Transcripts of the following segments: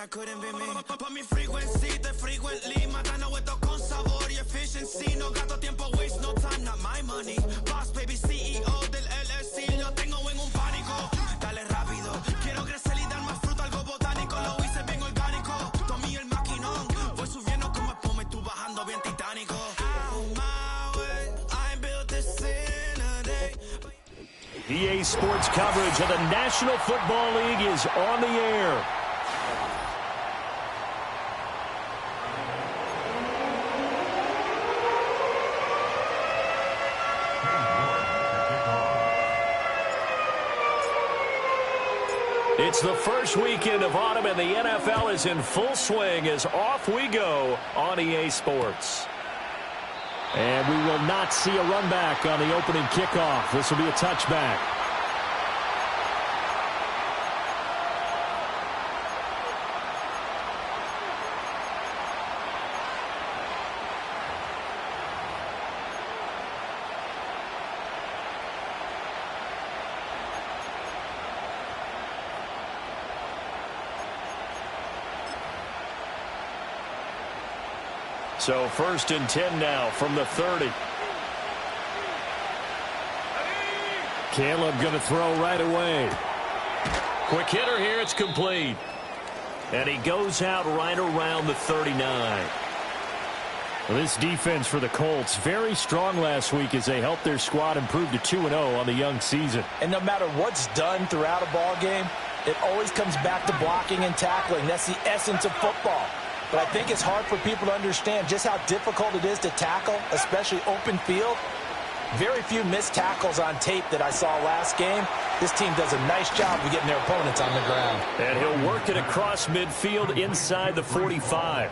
couldn't be me. Pa' mi frequency, te frequently. Matando esto con sabor y efficiency. No gasto tiempo, waste no time, not my money. Boss baby, CEO del LLC. Lo tengo en un pánico. Dale rápido. Quiero crecer y dar más fruto, algo botánico. Lo hice bien orgánico. Tommy el maquinón. Voy subiendo como espuma y tú bajando bien titánico. EA Sports coverage of the National Football League is on the air. It's the first weekend of autumn, and the NFL is in full swing as off we go on EA Sports. And we will not see a run back on the opening kickoff. This will be a touchback. So 1st and 10 now from the 30. Caleb going to throw right away. Quick hitter here. It's complete. And he goes out right around the 39. Well, this defense for the Colts, very strong last week as they helped their squad improve to 2-0 on the young season. And no matter what's done throughout a ball game, it always comes back to blocking and tackling. That's the essence of football. But I think it's hard for people to understand just how difficult it is to tackle, especially open field. Very few missed tackles on tape that I saw last game. This team does a nice job of getting their opponents on the ground. And he'll work it across midfield inside the 45.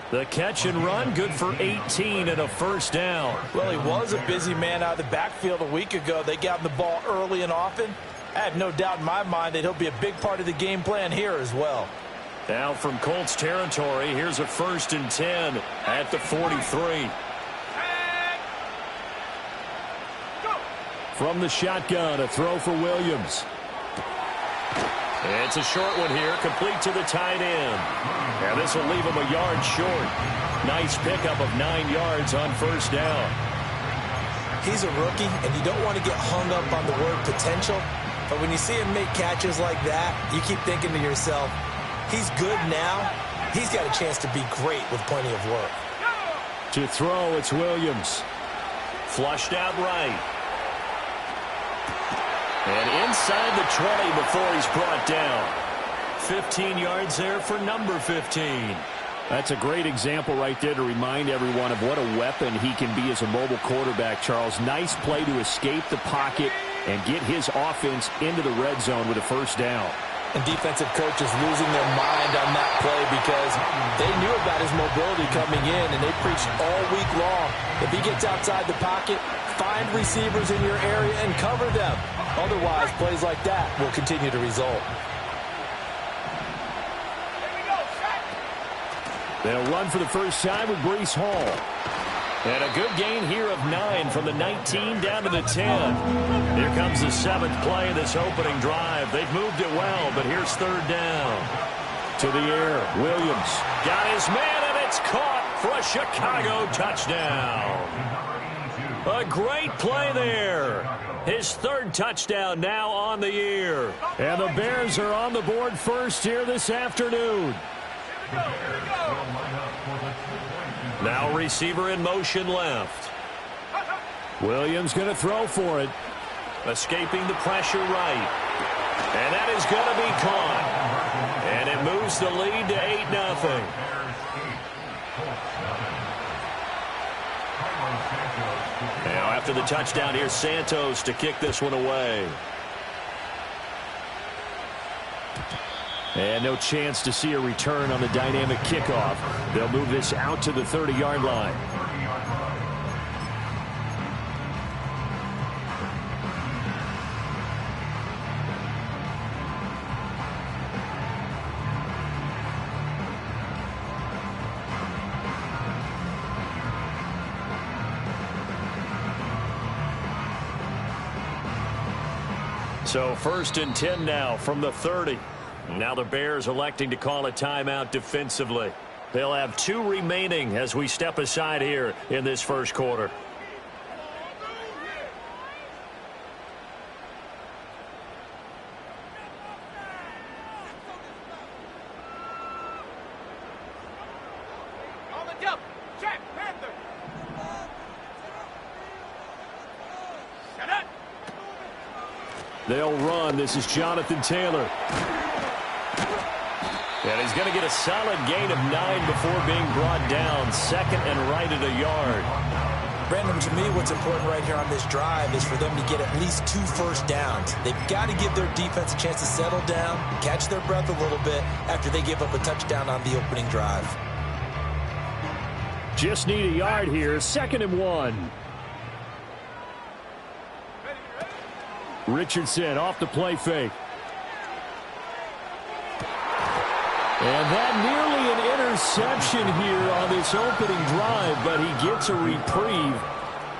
The catch and run, good for 18 and a first down. Well, he was a busy man out of the backfield a week ago. They got him the ball early and often. I have no doubt in my mind that he'll be a big part of the game plan here as well. Now from Colts territory, here's a 1st and 10 at the 43. From the shotgun, a throw for Williams. It's a short one here, complete to the tight end. And this will leave him a yard short. Nice pickup of 9 yards on first down. He's a rookie, and you don't want to get hung up on the word potential. But when you see him make catches like that, you keep thinking to yourself, he's good now. He's got a chance to be great with plenty of work. To throw, it's Williams. Flushed out right. And inside the 20 before he's brought down. 15 yards there for number 15. That's a great example right there to remind everyone of what a weapon he can be as a mobile quarterback, Charles. Nice play to escape the pocket and get his offense into the red zone with a first down. And defensive coaches losing their mind on that play because they knew about his mobility coming in, and they preached all week long. If he gets outside the pocket, find receivers in your area and cover them. Otherwise, plays like that will continue to result. They'll run for the first time with Breece Hall. And a good gain here of 9 from the 19 down to the 10. Here comes the 7th play of this opening drive. They've moved it well, but here's 3rd down. To the air, Williams got his man, and it's caught for a Chicago touchdown. A great play there. His 3rd touchdown now on the year. And the Bears are on the board first here this afternoon. Now receiver in motion left. Williams going to throw for it. Escaping the pressure right. And that is going to be caught. And it moves the lead to 8-0. Now after the touchdown, here's Santos to kick this one away. And no chance to see a return on the dynamic kickoff. They'll move this out to the 30-yard line. So 1st and 10 now from the 30. Now the Bears electing to call a timeout defensively. They'll have 2 remaining as we step aside here in this first quarter. They'll run. This is Jonathan Taylor. And he's going to get a solid gain of 9 before being brought down. Second and right at a yard. Brandon, to me, what's important right here on this drive is for them to get at least 2 first downs. They've got to give their defense a chance to settle down, catch their breath a little bit after they give up a touchdown on the opening drive. Just need a yard here. 2nd and 1. Richardson off the play fake. And that nearly an interception here on this opening drive, but he gets a reprieve.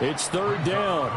It's 3rd down.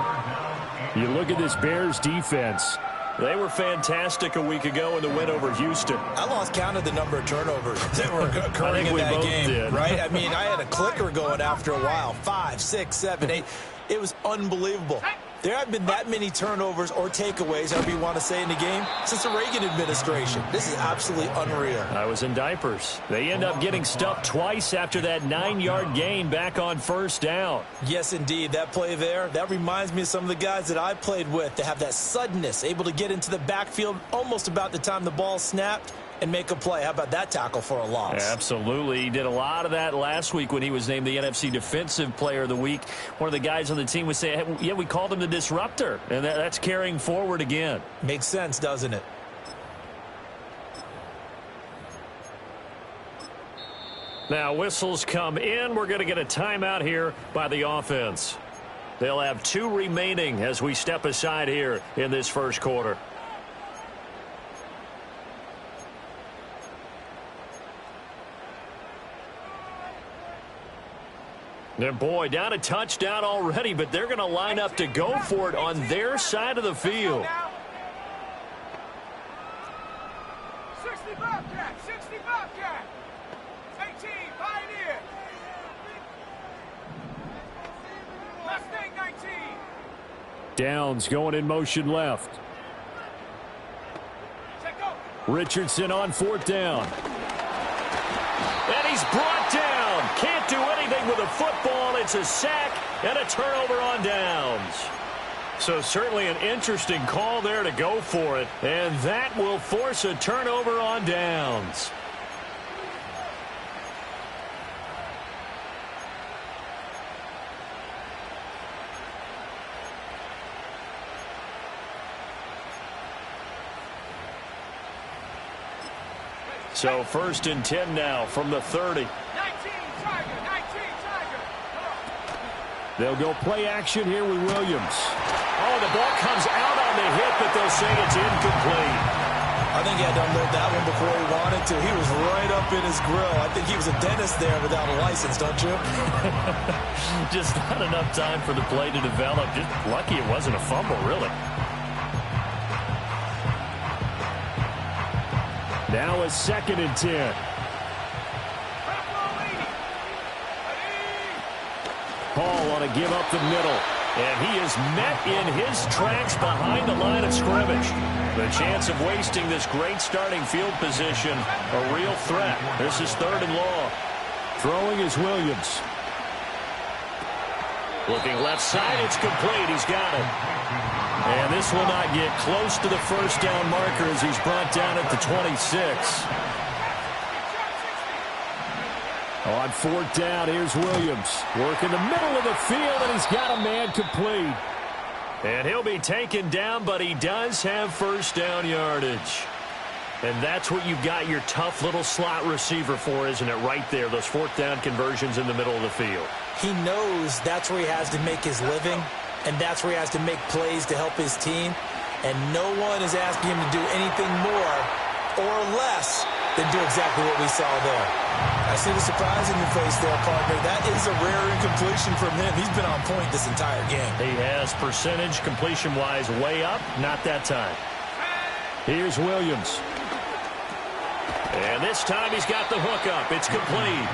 You look at this Bears defense. They were fantastic a week ago in the win over Houston. I lost count of the number of turnovers that were occurring in that game, right? I mean, I had a clicker going after a while. 5, 6, 7, 8. It was unbelievable. There haven't been that many turnovers or takeaways, however you want to say, in the game since the Reagan administration. This is absolutely unreal. I was in diapers. They end up getting stuffed twice after that 9-yard gain back on 1st down. Yes, indeed. That play there, that reminds me of some of the guys that I played with to have that suddenness, able to get into the backfield almost about the time the ball snapped and make a play. How about that tackle for a loss? Absolutely. He did a lot of that last week when he was named the NFC Defensive Player of the Week. One of the guys on the team would say, hey, yeah, we called him the disruptor, and that's carrying forward again. Makes sense, doesn't it? Now whistles come in. We're going to get a timeout here by the offense. They'll have 2 remaining as we step aside here in this first quarter. And boy, down a touchdown already, but they're going to line up to go for it on their side of the field. 60 Bobcat, 60 Bobcat, 18 Pioneer, Mustang 19. Downs going in motion left. Richardson on 4th down. And he's brought down. Can't do anything with a football. It's a sack and a turnover on downs. So certainly an interesting call there to go for it. And that will force a turnover on downs. So 1st and 10 now from the 30. 19 Tiger, 19 Tiger. They'll go play action here with Williams. Oh, the ball comes out on the hit, but they'll say it's incomplete. I think he had to unload that one before he wanted to. He was right up in his grill. I think he was a dentist there without a license, don't you? Just not enough time for the play to develop. Just lucky it wasn't a fumble, really. Now a 2nd and 10. Hall on a give up the middle. And he is met in his tracks behind the line of scrimmage. The chance of wasting this great starting field position, a real threat. This is 3rd and long. Throwing is Williams. Looking left side, it's complete. He's got it. And this will not get close to the 1st down marker as he's brought down at the 26. On 4th down, here's Williams. Working the middle of the field, and he's got a man complete. And he'll be taken down, but he does have 1st down yardage. And that's what you've got your tough little slot receiver for, isn't it? Right there, those 4th down conversions in the middle of the field. He knows that's where he has to make his living, and that's where he has to make plays to help his team. And no one is asking him to do anything more or less than do exactly what we saw there. I see the surprise in your face there, partner. That is a rare incompletion from him. He's been on point this entire game. He has percentage completion-wise way up. Not that time. Here's Williams. And this time he's got the hook up. It's complete.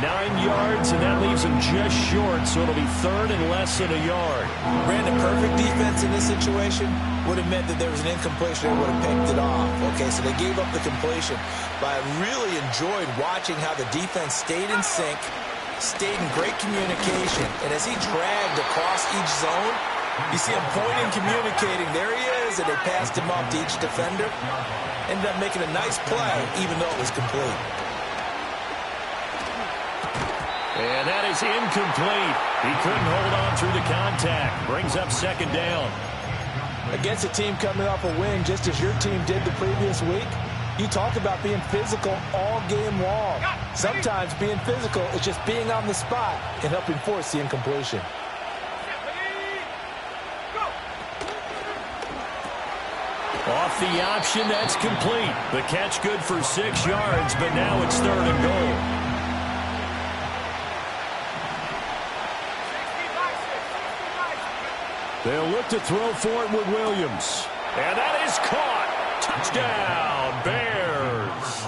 9 yards, and that leaves him just short, so it'll be third and less than a yard. Brandon, perfect defense in this situation would have meant that there was an incompletion. They would have picked it off. Okay, so they gave up the completion. But I really enjoyed watching how the defense stayed in sync, stayed in great communication. And as he dragged across each zone, you see him pointing, communicating. There he is, and they passed him off to each defender. Ended up making a nice play, even though it was complete. And that is incomplete. He couldn't hold on through the contact. Brings up second down. Against a team coming off a win, just as your team did the previous week, you talk about being physical all game long. Sometimes being physical is just being on the spot and helping force the incompletion. Off the option, that's complete. The catch good for 6 yards, but now it's third and goal. They'll look to throw for it with Williams. And that is caught. Touchdown, Bears.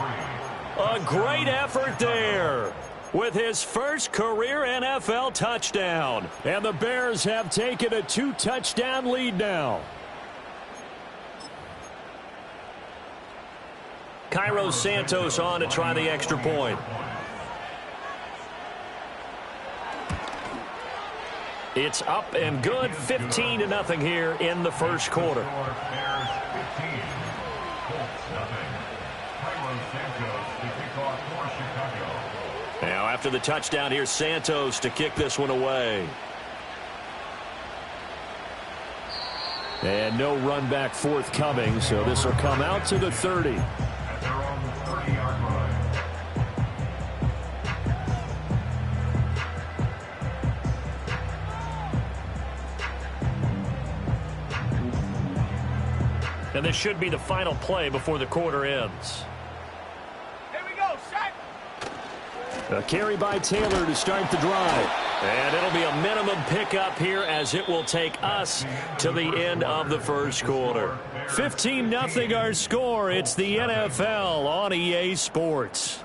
A great effort there with his first career NFL touchdown. And the Bears have taken a 2-touchdown lead now. Cairo Santos on to try the extra point. It's up and good, 15-0 here in the first quarter. Now after the touchdown, here's Santos to kick this one away. And no run back forthcoming, so this will come out to the 30. And this should be the final play before the quarter ends. Here we go, set. A carry by Taylor to start the drive. And it'll be a minimum pickup here as it will take us to the end of the first quarter. 15-0 our score. It's the NFL on EA Sports.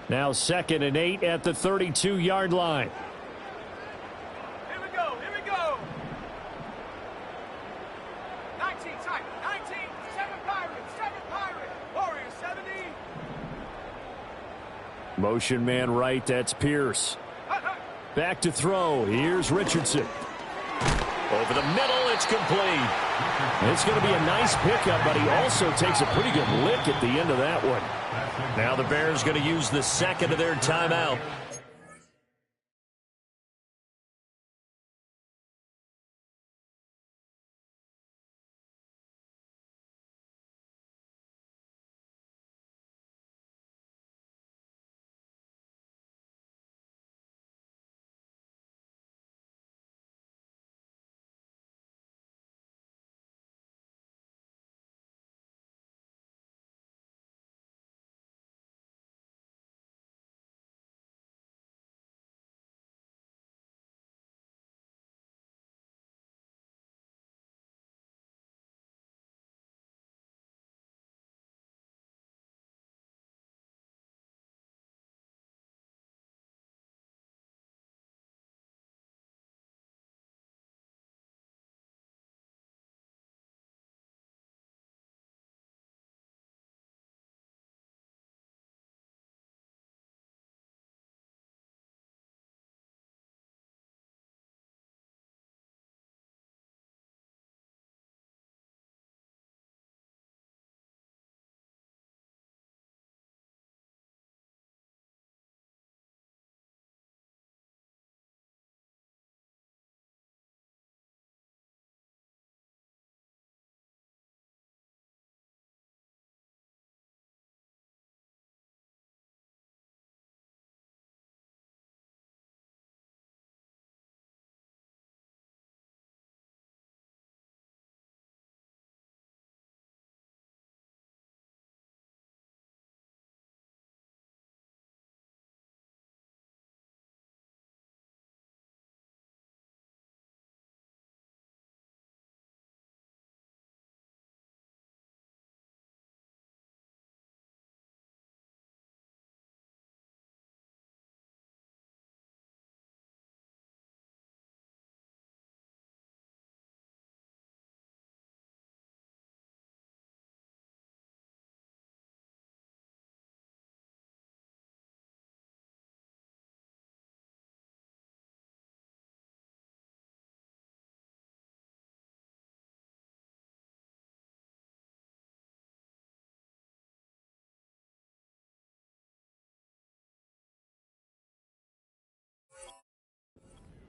Now 2nd and 8 at the 32-yard line. Here we go, here we go. 19 tight, 19, 7 Pirates, Warriors 70. Motion man right, that's Pierce. Back to throw, here's Richardson. Over the middle, it's complete. It's going to be a nice pickup, but he also takes a pretty good lick at the end of that one. Now the Bears going to use the second of their timeout.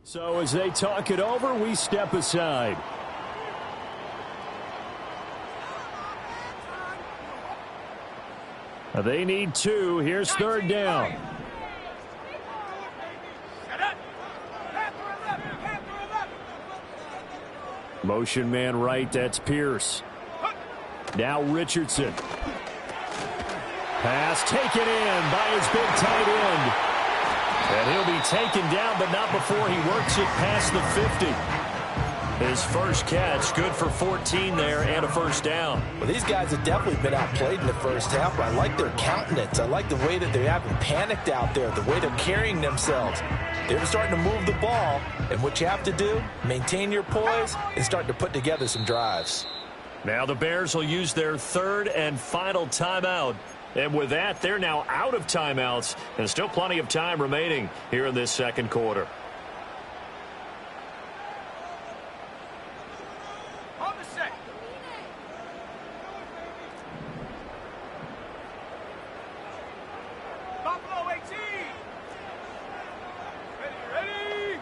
So as they talk it over, we step aside. They need 2. Here's third down. Motion man right, that's Pierce. Now Richardson. Pass taken in by his big tight end. And he'll be taken down, but not before he works it past the 50. His first catch, good for 14 there and a first down. Well, these guys have definitely been outplayed in the first half, but I like their countenance. I like the way that they haven't panicked out there, the way they're carrying themselves. They're starting to move the ball, and what you have to do, maintain your poise and start to put together some drives. Now the Bears will use their third and final timeout. And with that, they're now out of timeouts, and still plenty of time remaining here in this second quarter. On the set. Buffalo 18. Ready.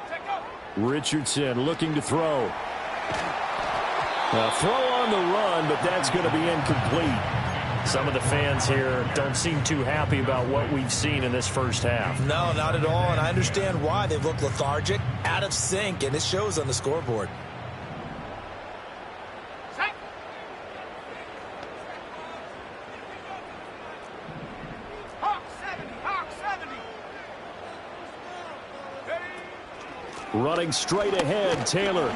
Take off. Richardson looking to throw. A throw on the run, but that's going to be incomplete. Some of the fans here don't seem too happy about what we've seen in this first half. No, not at all, and I understand why. They've looked lethargic, out of sync, and it shows on the scoreboard. Set. Hawk 70. Hawk 70. Ready. Running straight ahead, Taylor.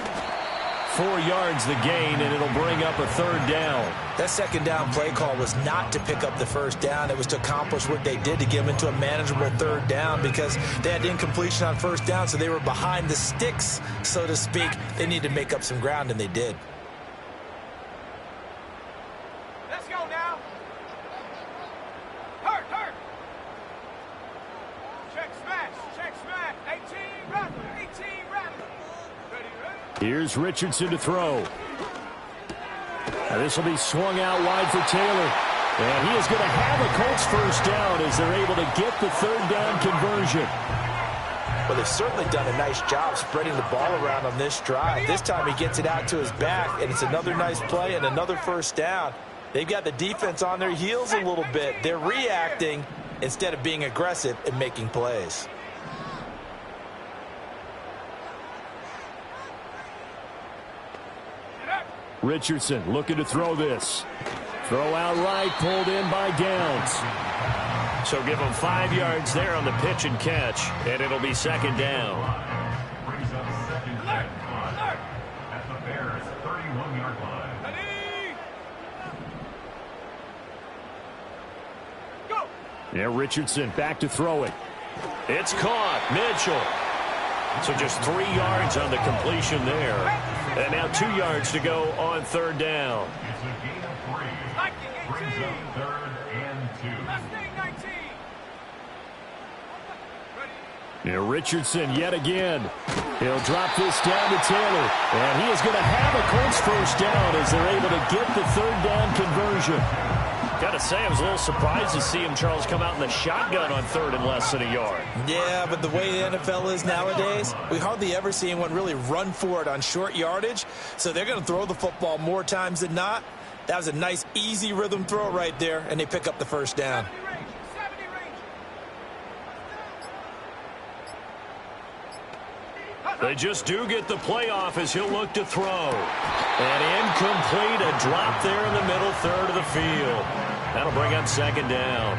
4 yards the gain, and it'll bring up a third down. That second down play call was not to pick up the first down. It was to accomplish what they did, to get them into a manageable third down, because they had incompletion on first down, so they were behind the sticks, so to speak. They needed to make up some ground, and they did. Let's go now. Hurt. Check smash. 18 Rattler. Ready. Here's Richardson to throw. Now this will be swung out wide for Taylor. And he is going to have a Colts first down as they're able to get the third down conversion. Well, they've certainly done a nice job spreading the ball around on this drive. This time he gets it out to his back, and it's another nice play and another first down. They've got the defense on their heels a little bit. They're reacting instead of being aggressive and making plays. Richardson looking to throw this. Throw out right, pulled in by Downs. So give him 5 yards there on the pitch and catch, and it'll be second down. Brings up second and 5 at the Bears' 31-yard line. Ready. Go. Yeah, Richardson back to throw it. It's caught. Mitchell. So just 3 yards on the completion there. And now 2 yards to go on third down. It's a gain of 3. Brings up third and 2. Mustang 19. Yeah, Richardson yet again. He'll drop this down to Taylor. And he is going to have a Colts first down as they're able to get the third down conversion. Got to say, I was a little surprised to see him, Charles, come out in the shotgun on third and less than a yard. Yeah, but the way the NFL is nowadays, we hardly ever see anyone really run for it on short yardage. So they're going to throw the football more times than not. That was a nice, easy rhythm throw right there, and they pick up the first down. 70 range. They just do get the playoff as he'll look to throw. And incomplete, a drop there in the middle third of the field. That'll bring up second down.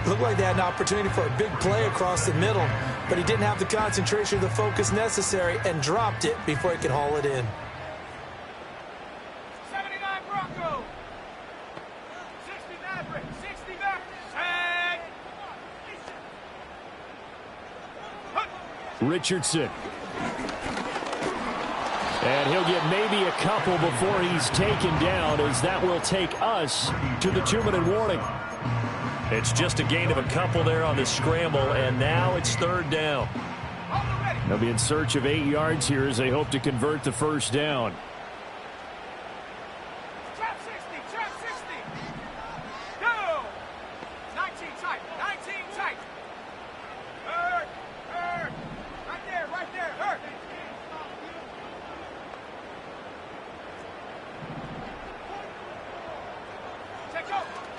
Looked like they had an opportunity for a big play across the middle, but he didn't have the concentration or the focus necessary and dropped it before he could haul it in. 79 Bronco. 60 Maverick. 60 Maverick. Set. Richardson. And he'll get maybe a couple before he's taken down, as that will take us to the 2-minute warning. It's just a gain of a couple there on the scramble, and now it's third down. They'll be in search of 8 yards here as they hope to convert the first down. Trap 60. Trap 60. Go. 19 tight. 19 tight.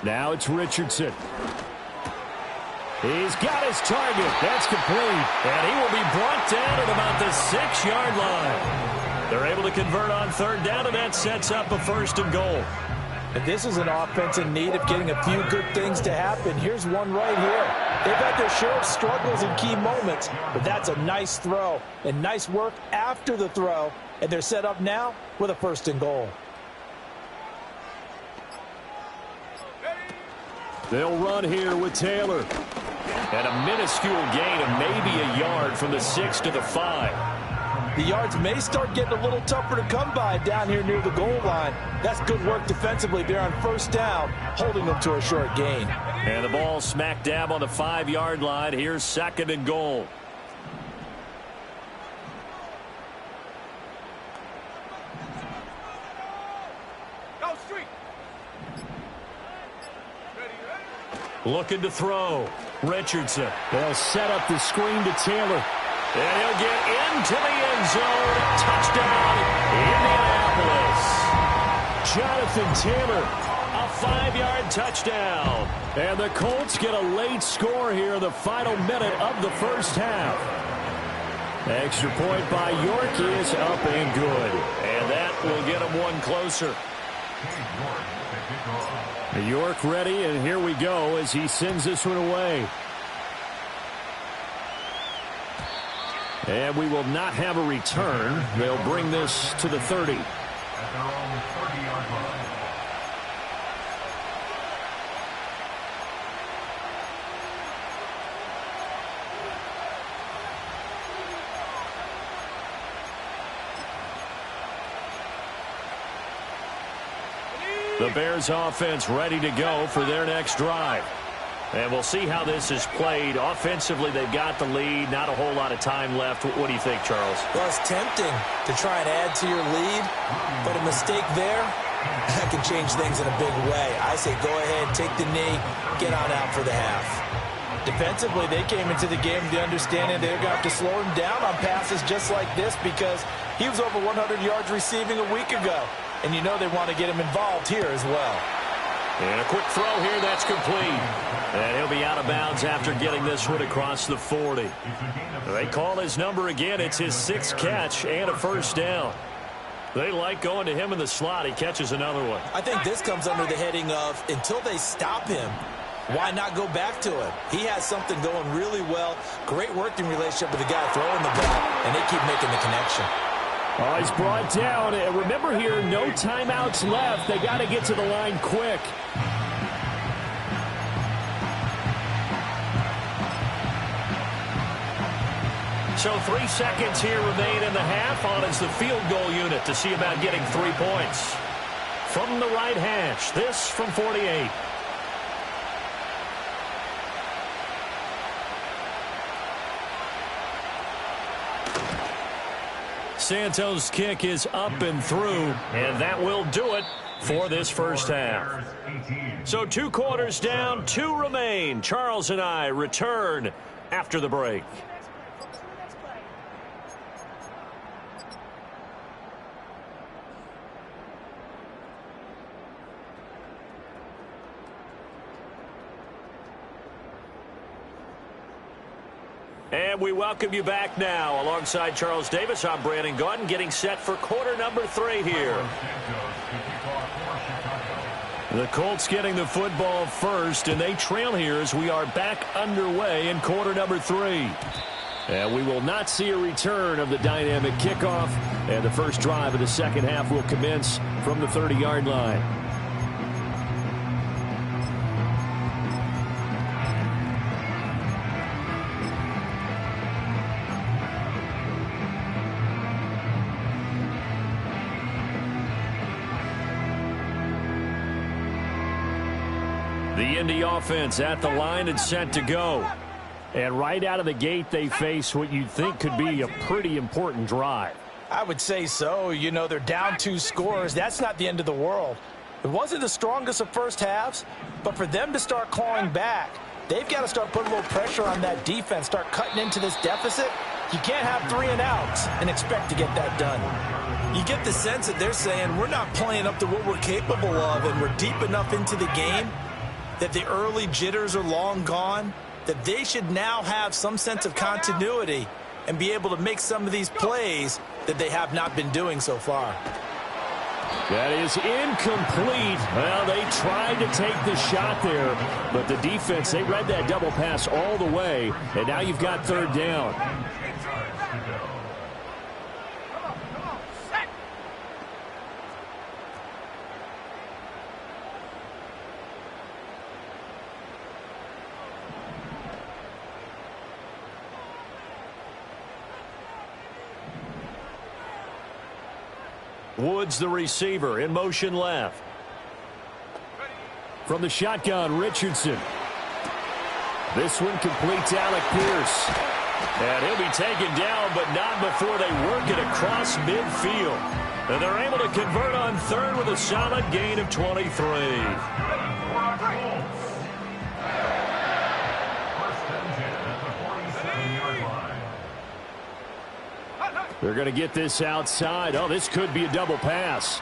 Now it's Richardson. He's got his target. That's complete. And he will be brought down at about the 6-yard line. They're able to convert on third down, and that sets up a 1st and goal. And this is an offense in need of getting a few good things to happen. Here's one right here. They've had their share of struggles in key moments, but that's a nice throw and nice work after the throw. And they're set up now with a 1st and goal. They'll run here with Taylor. And a minuscule gain of maybe a yard from the 6 to the 5. The yards may start getting a little tougher to come by down here near the goal line. That's good work defensively there on 1st down, holding them to a short gain. And the ball smack dab on the 5-yard line. Here's 2nd and goal. Go street. Looking to throw. Richardson. They'll set up the screen to Taylor. And he'll get into the end zone. Touchdown, Indianapolis. Jonathan Taylor, a 5-yard touchdown. And the Colts get a late score here in the final minute of the 1st half. Extra point by York is up and good. And that will get them one closer. York ready, and here we go as he sends this one away. And we will not have a return. They'll bring this to the 30. At their own 30-yard line. The Bears offense ready to go for their next drive. And we'll see how this is played. Offensively, they've got the lead. Not a whole lot of time left. What do you think, Charles? Well, it's tempting to try and add to your lead, but a mistake there, that can change things in a big way. I say go ahead, take the knee, get on out for the half. Defensively, they came into the game with the understanding they're going to have to slow him down on passes just like this because he was over 100 yards receiving a week ago. And you know they want to get him involved here as well. And a quick throw here, that's complete. And he'll be out of bounds after getting this one across the 40. They call his number again. It's his 6th catch and a 1st down. They like going to him in the slot. He catches another one. I think this comes under the heading of until they stop him, why not go back to him? He has something going really well. Great working relationship with the guy throwing the ball, and they keep making the connection. Oh, he's brought down. And remember here, no timeouts left. They got to get to the line quick. So 3 seconds here remain in the half. On is the field goal unit to see about getting 3 points. From the right hash, this from 48. Santos' kick is up and through, and that will do it for this 1st half. So 2 quarters down, 2 remain. Charles and I return after the break. And we welcome you back now. Alongside Charles Davis, I'm Brandon Gaudin, getting set for quarter number 3 here. The Colts getting the football first, and they trail here as we are back underway in quarter number 3. And we will not see a return of the dynamic kickoff, and the first drive of the 2nd half will commence from the 30-yard line. The Indy offense at the line and set to go. And right out of the gate, they face what you'd think could be a pretty important drive. I would say so. You know, they're down 2 scores. That's not the end of the world. It wasn't the strongest of first halves, but for them to start clawing back, they've got to start putting a little pressure on that defense, start cutting into this deficit. You can't have 3 and outs and expect to get that done. You get the sense that they're saying we're not playing up to what we're capable of, and we're deep enough into the game that the early jitters are long gone, that they should now have some sense of continuity and be able to make some of these plays that they have not been doing so far. That is incomplete. Well, they tried to take the shot there, but the defense, they read that double pass all the way, and now you've got third down. Woods, the receiver, in motion left. From the shotgun, Richardson. This one completes Alec Pierce. And he'll be taken down, but not before they work it across midfield. And they're able to convert on third with a solid gain of 23. They're going to get this outside. Oh, this could be a double pass.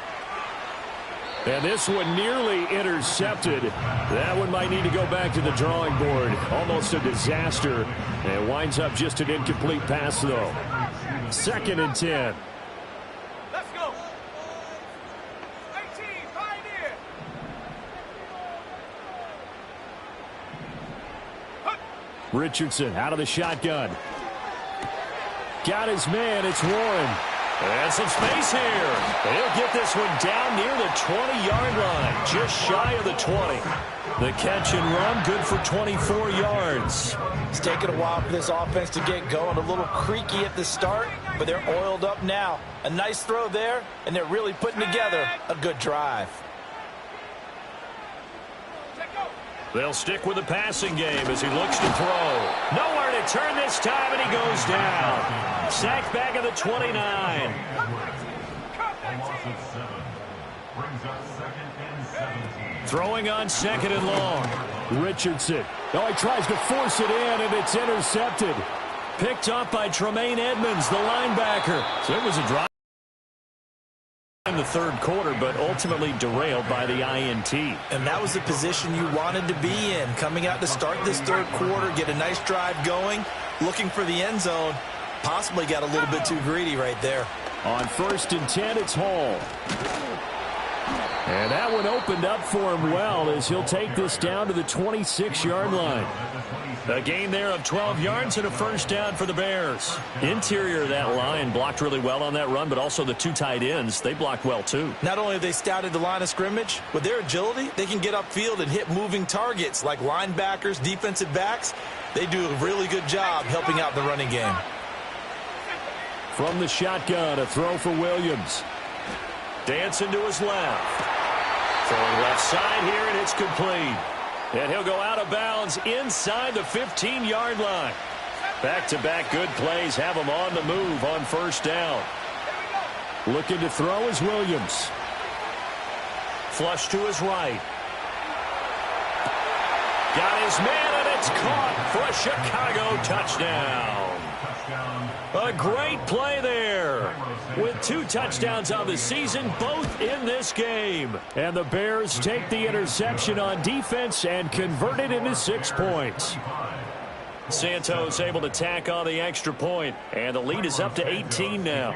And this one nearly intercepted. That one might need to go back to the drawing board. Almost a disaster. And winds up just an incomplete pass, though. 2nd and 10. Let's go. 18, Pioneer. Richardson out of the shotgun. Got his man. It's Warren. And some space here. He'll get this one down near the 20-yard line. Just shy of the 20. The catch and run good for 24 yards. It's taken a while for this offense to get going. A little creaky at the start, but they're oiled up now. A nice throw there, and they're really putting together a good drive. They'll stick with the passing game as he looks to throw. Nowhere to turn this time, and he goes down. Sacked back at the 29. A loss of 7. Brings up 2nd and 17. Throwing on 2nd and long. Richardson. Oh, he tries to force it in, and it's intercepted. Picked up by Tremaine Edmonds, the linebacker. So it was a drive in the third quarter, but ultimately derailed by the INT. And that was the position you wanted to be in. Coming out to start this third quarter, get a nice drive going, looking for the end zone. Possibly got a little bit too greedy right there. On 1st and 10, it's Hall. And that one opened up for him well as he'll take this down to the 26-yard line. A gain there of 12 yards and a first down for the Bears. Interior of that line blocked really well on that run, but also the 2 tight ends, they blocked well too. Not only have they scouted the line of scrimmage, with their agility, they can get upfield and hit moving targets like linebackers, defensive backs. They do a really good job helping out the running game. From the shotgun, a throw for Williams. Dancing to his left. Throwing left side here, and it's complete. And he'll go out of bounds inside the 15-yard line. Back-to-back good plays have him on the move on first down. Looking to throw is Williams. Flush to his right. Got his man, and it's caught for a Chicago touchdown. A great play there. With 2 touchdowns on the season, both in this game. And the Bears take the interception on defense and convert it into 6 points. Santos able to tack on the extra point, and the lead is up to 18 now.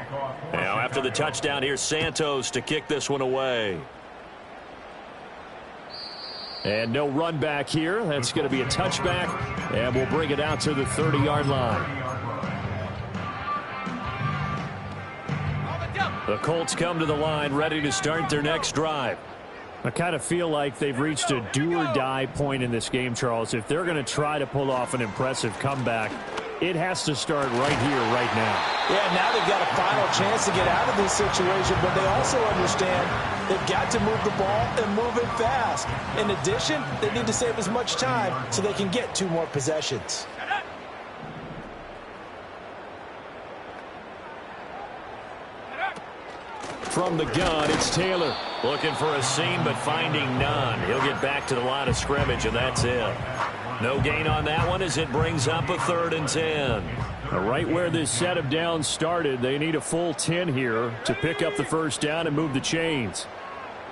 Now after the touchdown, here's Santos to kick this one away. And no run back here. That's going to be a touchback, and we'll bring it out to the 30-yard line. The Colts come to the line ready to start their next drive. I kind of feel like they've reached a do-or-die point in this game, Charles. If they're going to try to pull off an impressive comeback, it has to start right here, right now. Yeah, now they've got a final chance to get out of this situation, but they also understand they've got to move the ball and move it fast. In addition, they need to save as much time so they can get 2 more possessions. From the gun, it's Taylor. Looking for a seam, but finding none. He'll get back to the line of scrimmage, and that's it. No gain on that one as it brings up a 3rd and 10. Right where this set of downs started, they need a full 10 here to pick up the first down and move the chains.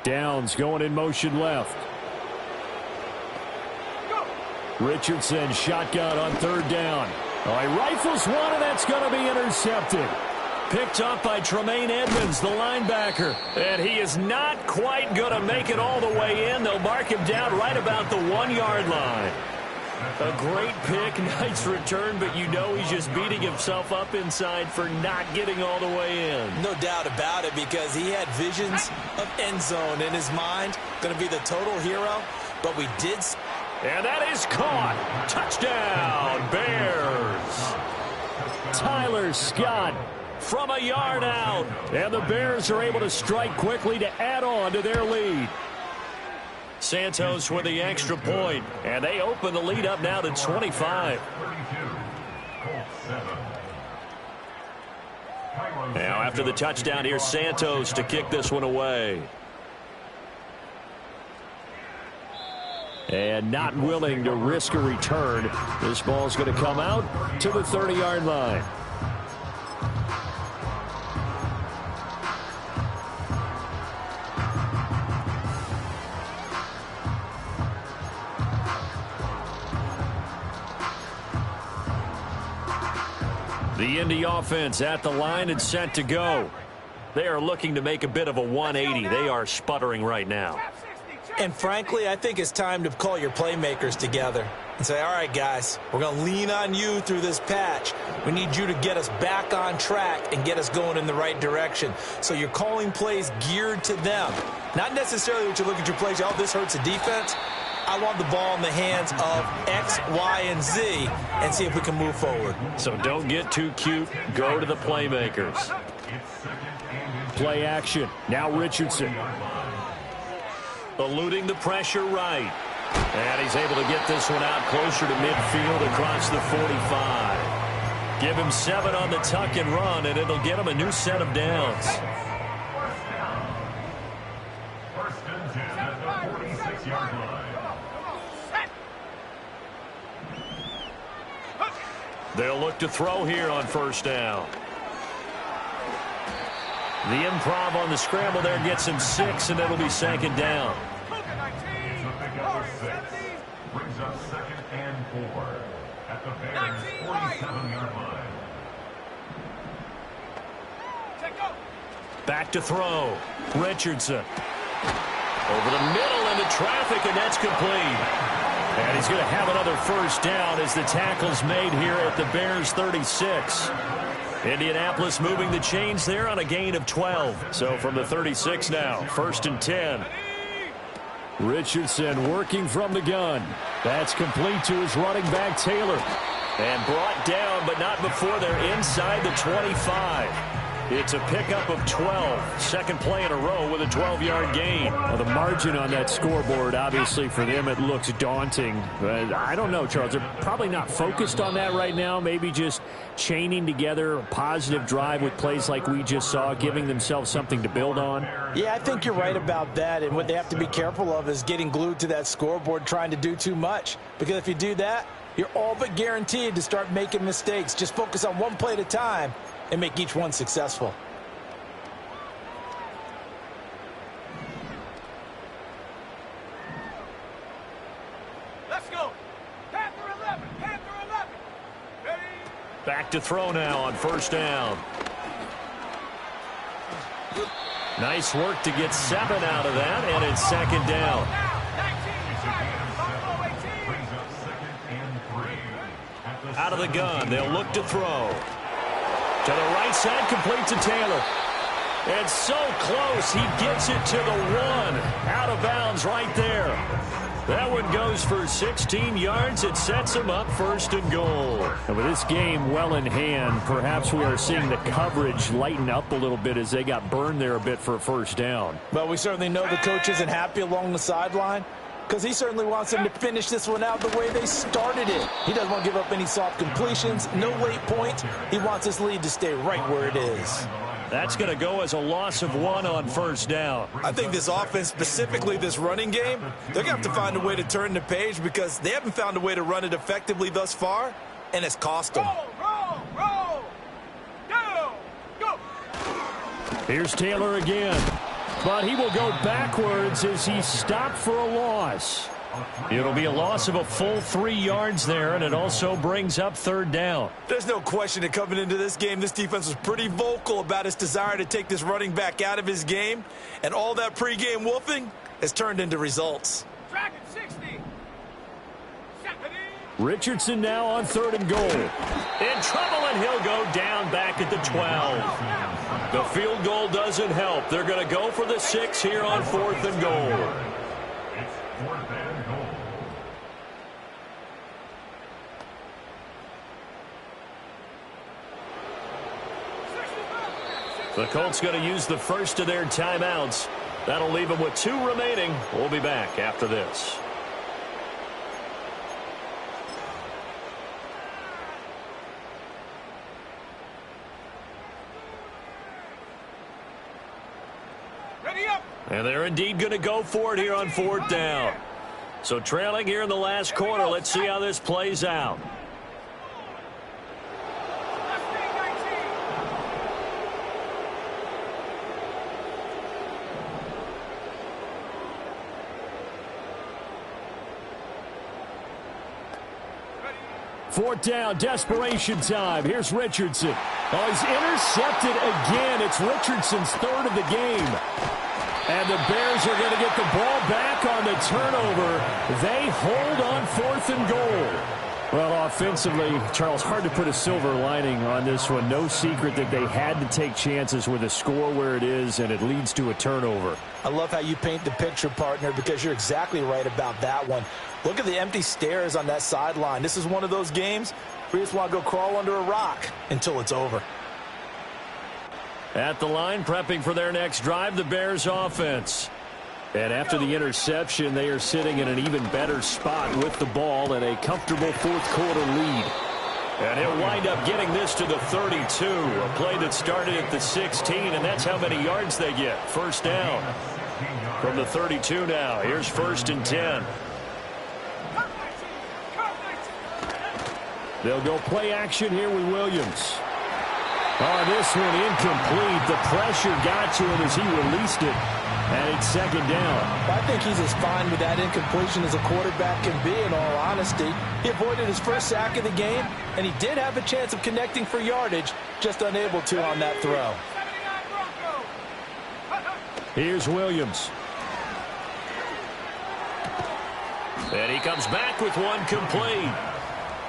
Downs going in motion left. Richardson shotgun on third down. Oh, he rifles one, and that's going to be intercepted. Picked up by Tremaine Edmonds, the linebacker. And he is not quite going to make it all the way in. They'll mark him down right about the 1-yard line. A great pick, nice return, but you know he's just beating himself up inside for not getting all the way in. No doubt about it, because he had visions of end zone in his mind. Going to be the total hero, but we did. And that is caught. Touchdown, Bears. Tyler Scott from a yard out. And the Bears are able to strike quickly to add on to their lead. Santos with the extra point, and they open the lead up now to 25. Now after the touchdown, here's Santos to kick this one away. And not willing to risk a return. This ball's going to come out to the 30-yard line. The Indy offense at the line and set to go. They are looking to make a bit of a 180. They are sputtering right now. And frankly, I think it's time to call your playmakers together and say, all right, guys, we're going to lean on you through this patch. We need you to get us back on track and get us going in the right direction. So you're calling plays geared to them. Not necessarily what you look at your plays, oh, this hurts the defense. I want the ball in the hands of X, Y, and Z and see if we can move forward. So don't get too cute. Go to the playmakers. Play action. Now Richardson. Eluding the pressure right. And he's able to get this one out closer to midfield across the 45. Give him 7 on the tuck and run, and it'll get him a new set of downs. First and 10 at the 46-yard line. They'll look to throw here on first down. The improv on the scramble there gets him 6, and it'll be second down. It's a pick up of 6. Brings up second and 4 at the Bears' 47-yard line. Back to throw. Richardson. Over the middle into traffic, and that's complete. And he's going to have another first down as the tackle's made here at the Bears' 36. Indianapolis moving the chains there on a gain of 12. So from the 36 now, first and 10. Richardson working from the gun. That's complete to his running back, Taylor. And brought down, but not before they're inside the 25. It's a pickup of 12. Second play in a row with a 12-yard gain. Well, the margin on that scoreboard, obviously, for them, it looks daunting. But I don't know, Charles. They're probably not focused on that right now. Maybe just chaining together a positive drive with plays like we just saw, giving themselves something to build on. Yeah, I think you're right about that. And what they have to be careful of is getting glued to that scoreboard, trying to do too much. Because if you do that, you're all but guaranteed to start making mistakes. Just focus on one play at a time and make each one successful. Let's go. Panther 11. Panther 11. Ready? Back to throw now on first down. Nice work to get 7 out of that, and it's second down. Out of the gun, they'll look to throw. To the right side, complete to Taylor. And so close, he gets it to the 1. Out of bounds right there. That one goes for 16 yards. It sets him up first and goal. And with this game well in hand, perhaps we are seeing the coverage lighten up a little bit as they got burned there a bit for a first down. Well, we certainly know the coach isn't happy along the sideline, because he certainly wants them to finish this one out the way they started it. He doesn't want to give up any soft completions, no late points. He wants his lead to stay right where it is. That's going to go as a loss of 1 on first down. I think this offense, specifically this running game, they're going to have to find a way to turn the page because they haven't found a way to run it effectively thus far, and it's cost them. Roll, roll, go, go. Here's Taylor again. But he will go backwards as he stopped for a loss. It'll be a loss of a full 3 yards there, and it also brings up third down. There's no question that coming into this game, this defense was pretty vocal about its desire to take this running back out of his game, and all that pregame wolfing has turned into results. Dragon 60. Richardson now on 3rd and goal. In trouble, and he'll go down back at the 12. The field goal doesn't help. They're going to go for the 6 here on 4th and goal. It's 4th and goal. The Colts going to use the first of their timeouts. That'll leave them with 2 remaining. We'll be back after this. And they're indeed going to go for it here on 4th down. So trailing here in the last quarter. Let's see how this plays out. Fourth down, desperation time. Here's Richardson. Oh, he's intercepted again. It's Richardson's 3rd of the game. And the Bears are going to get the ball back on the turnover. They hold on 4th and goal. Well, offensively, Charles, hard to put a silver lining on this one. No secret that they had to take chances with a score where it is, and it leads to a turnover. I love how you paint the picture, partner, because you're exactly right about that one. Look at the empty stares on that sideline. This is one of those games where you just want to go crawl under a rock until it's over. At the line, prepping for their next drive, the Bears offense. And after the interception, they are sitting in an even better spot with the ball and a comfortable 4th quarter lead. And he'll wind up getting this to the 32, a play that started at the 16, and that's how many yards they get. First down from the 32 now. Here's 1st and 10. They'll go play action here with Williams. Oh, this one incomplete. The pressure got to him as he released it. And it's 2nd down. I think he's as fine with that incompletion as a quarterback can be, in all honesty. He avoided his first sack of the game, and he did have a chance of connecting for yardage, just unable to on that throw. Here's Williams. And he comes back with one complete.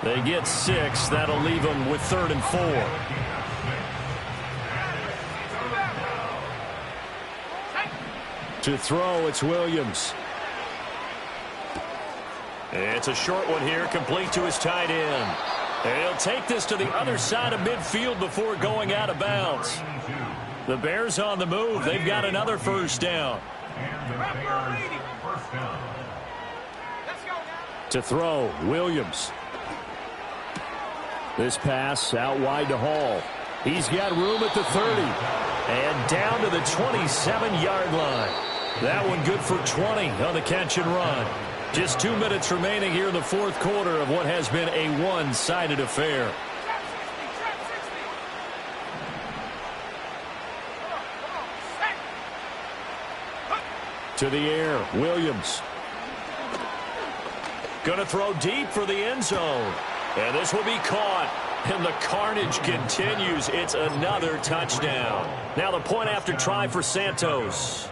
They get 6. That'll leave them with 3rd and 4. To throw, it's Williams. It's a short one here, complete to his tight end. And he'll take this to the other side of midfield before going out of bounds. The Bears on the move. They've got another first down. To throw, Williams. This pass out wide to Hall. He's got room at the 30. And down to the 27-yard line. That one good for 20 on the catch and run. Just 2 minutes remaining here in the 4th quarter of what has been a one-sided affair. To the air, Williams. Going to throw deep for the end zone. And this will be caught. And the carnage continues. It's another touchdown. Now the point after try for Santos.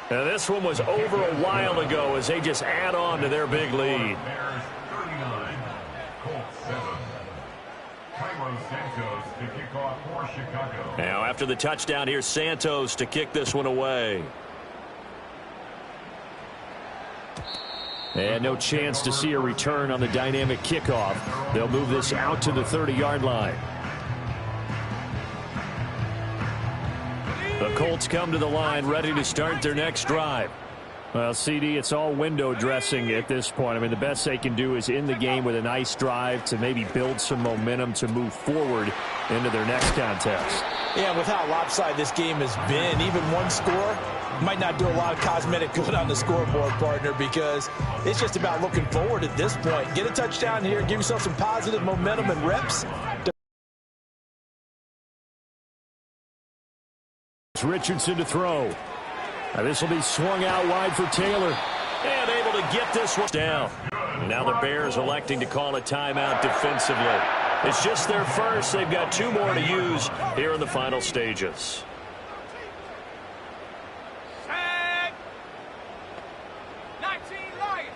And this one was over a while ago as they just add on to their big lead. Bears 39, Colts 7. Cairo Santos to kick off for Chicago. Now after the touchdown, here's Santos to kick this one away. And no chance to see a return on the dynamic kickoff. They'll move this out to the 30-yard line. The Colts come to the line ready to start their next drive. Well, CD, it's all window dressing at this point. I mean, the best they can do is end the game with a nice drive to maybe build some momentum to move forward into their next contest. Yeah, with how lopsided this game has been, even one score might not do a lot of cosmetic good on the scoreboard, partner, because it's just about looking forward at this point. Get a touchdown here, give yourself some positive momentum and reps. Richardson to throw. This will be swung out wide for Taylor. And able to get this one down. Now the Bears electing to call a timeout defensively. It's just their first. They've got 2 more to use here in the final stages. Set. 19 Lions.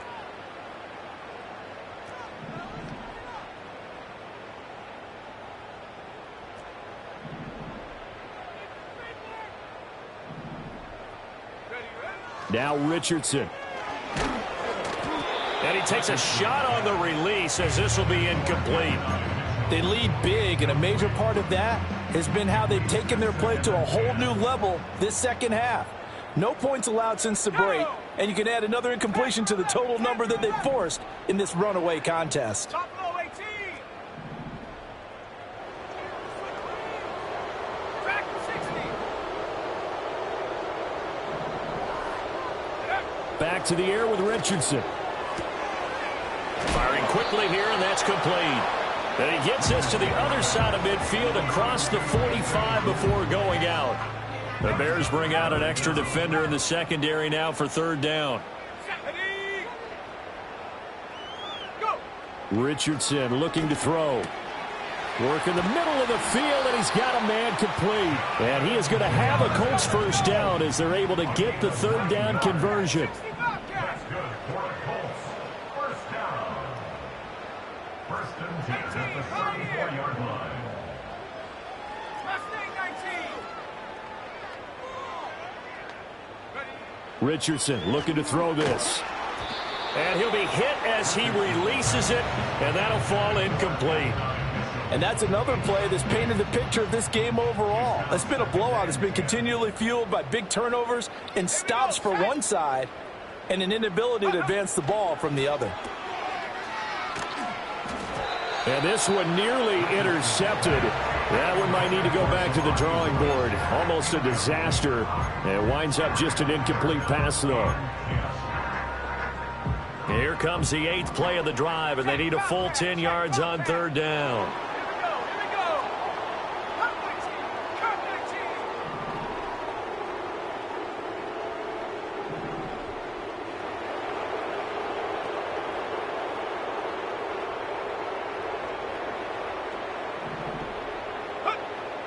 Now Richardson. And he takes a shot on the release as this will be incomplete. They lead big, and a major part of that has been how they've taken their play to a whole new level this second half. No points allowed since the break, and you can add another incompletion to the total number that they forced in this runaway contest. Buffalo 18. Track 60. Back to the air with Richardson. Firing quickly here, and that's complete. And he gets this to the other side of midfield across the 45 before going out. The Bears bring out an extra defender in the secondary now for 3rd down. Ready. Go. Richardson looking to throw. Work in the middle of the field, and he's got a man complete. And he is going to have a Colts first down as they're able to get the 3rd down conversion. That's good for the Colts. First down. 1st and 10 at the 34-yard line. Mustang 19. Ready. Richardson looking to throw this. And he'll be hit as he releases it, and that'll fall incomplete. And that's another play that's painted the picture of this game overall. It's been a blowout. It's been continually fueled by big turnovers and stops for one side and an inability to advance the ball from the other. And this one nearly intercepted. That one might need to go back to the drawing board. Almost a disaster. It winds up just an incomplete pass, though. Here comes the 8th play of the drive, and they need a full 10 yards on 3rd down. Here we go. Cut 19. Cut 19.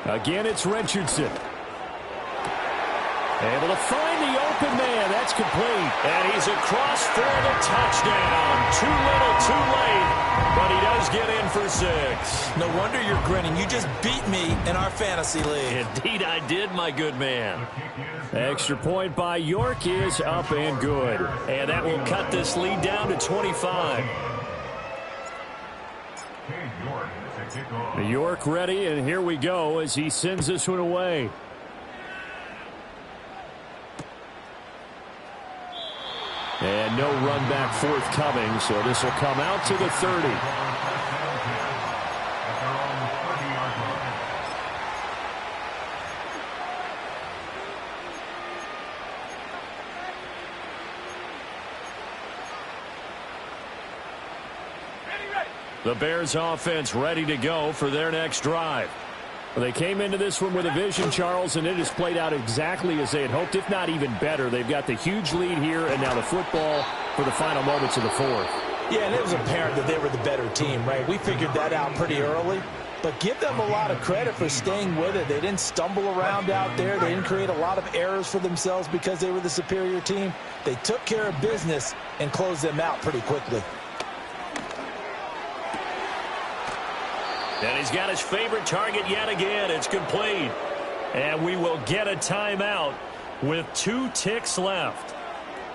Again, it's Richardson. Able to find the open man. That's complete. And he's across for the touchdown. Too little, too late. But he does get in for 6. No wonder you're grinning. You just beat me in our fantasy league. Indeed, I did, my good man. Extra point by York is up and good. And that will cut this lead down to 25. York ready, and here we go as he sends this one away. And no run back forthcoming, so this will come out to the 30. The Bears offense ready to go for their next drive. Well, they came into this one with a vision, Charles, and it has played out exactly as they had hoped, if not even better. They've got the huge lead here, and now the football for the final moments of the 4th. Yeah, and it was apparent that they were the better team, right? We figured that out pretty early. But give them a lot of credit for staying with it. They didn't stumble around out there. They didn't create a lot of errors for themselves because they were the superior team. They took care of business and closed them out pretty quickly. And he's got his favorite target yet again. It's complete. And we will get a timeout with 2 ticks left.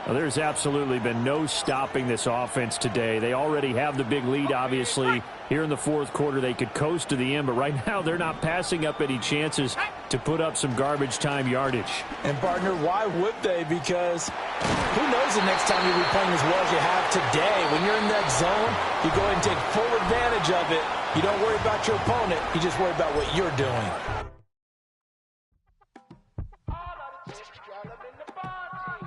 Well, there's absolutely been no stopping this offense today. They already have the big lead, obviously. Here in the 4th quarter, they could coast to the end, but right now they're not passing up any chances to put up some garbage time yardage. And, partner, why would they? Because who knows the next time you'll be playing as well as you have today. When you're in that zone, you go ahead and take full advantage of it. You don't worry about your opponent. You just worry about what you're doing.